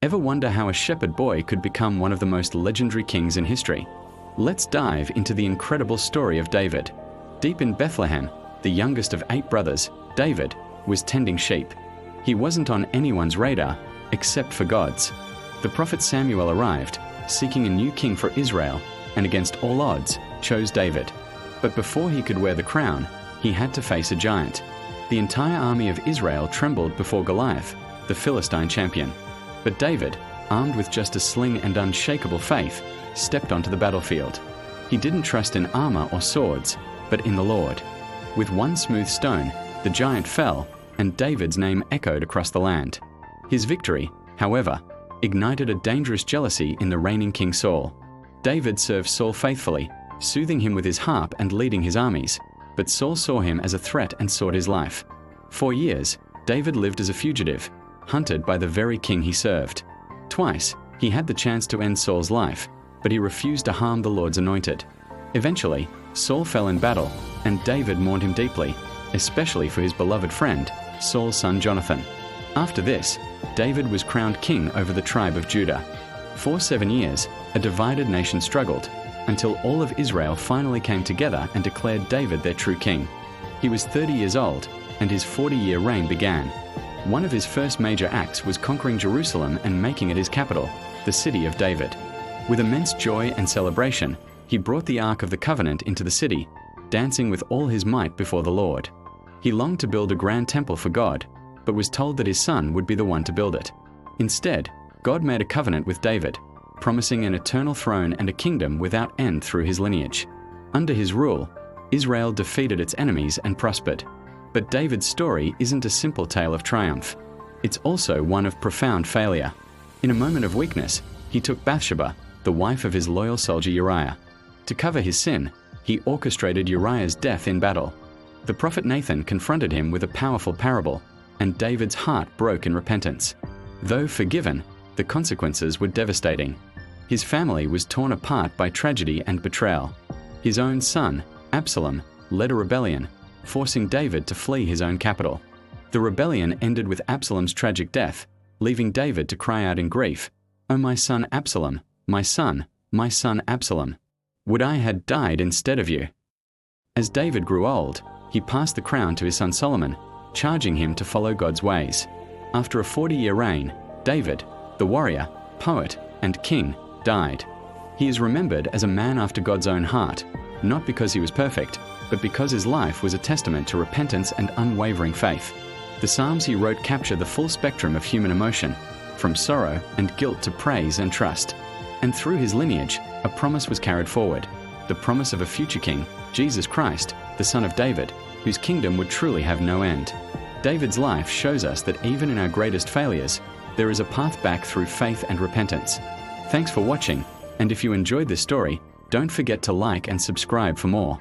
Ever wonder how a shepherd boy could become one of the most legendary kings in history? Let's dive into the incredible story of David. Deep in Bethlehem, the youngest of 8 brothers, David was tending sheep. He wasn't on anyone's radar, except for God's. The prophet Samuel arrived, seeking a new king for Israel, and against all odds, chose David. But before he could wear the crown, he had to face a giant. The entire army of Israel trembled before Goliath, the Philistine champion. But David, armed with just a sling and unshakable faith, stepped onto the battlefield. He didn't trust in armor or swords, but in the Lord. With one smooth stone, the giant fell, and David's name echoed across the land. His victory, however, ignited a dangerous jealousy in the reigning King Saul. David served Saul faithfully, soothing him with his harp and leading his armies, but Saul saw him as a threat and sought his life. For years, David lived as a fugitive, hunted by the very king he served. Twice, he had the chance to end Saul's life, but he refused to harm the Lord's anointed. Eventually, Saul fell in battle, and David mourned him deeply, especially for his beloved friend, Saul's son Jonathan. After this, David was crowned king over the tribe of Judah. For 7 years, a divided nation struggled, until all of Israel finally came together and declared David their true king. He was 30 years old, and his 40-year reign began. One of his first major acts was conquering Jerusalem and making it his capital, the city of David. With immense joy and celebration, he brought the Ark of the Covenant into the city, dancing with all his might before the Lord. He longed to build a grand temple for God, but was told that his son would be the one to build it. Instead, God made a covenant with David, promising an eternal throne and a kingdom without end through his lineage. Under his rule, Israel defeated its enemies and prospered. But David's story isn't a simple tale of triumph. It's also one of profound failure. In a moment of weakness, he took Bathsheba, the wife of his loyal soldier Uriah. To cover his sin, he orchestrated Uriah's death in battle. The prophet Nathan confronted him with a powerful parable, and David's heart broke in repentance. Though forgiven, the consequences were devastating. His family was torn apart by tragedy and betrayal. His own son, Absalom, led a rebellion, forcing David to flee his own capital. The rebellion ended with Absalom's tragic death, leaving David to cry out in grief, "Oh, my son Absalom, my son Absalom, would I had died instead of you." As David grew old, he passed the crown to his son Solomon, charging him to follow God's ways. After a 40-year reign, David, the warrior, poet, and king, died. He is remembered as a man after God's own heart, not because he was perfect, but because his life was a testament to repentance and unwavering faith. The Psalms he wrote capture the full spectrum of human emotion, from sorrow and guilt to praise and trust. And through his lineage, a promise was carried forward, the promise of a future king, Jesus Christ, the Son of David, whose kingdom would truly have no end. David's life shows us that even in our greatest failures, there is a path back through faith and repentance. Thanks for watching, and if you enjoyed this story, don't forget to like and subscribe for more.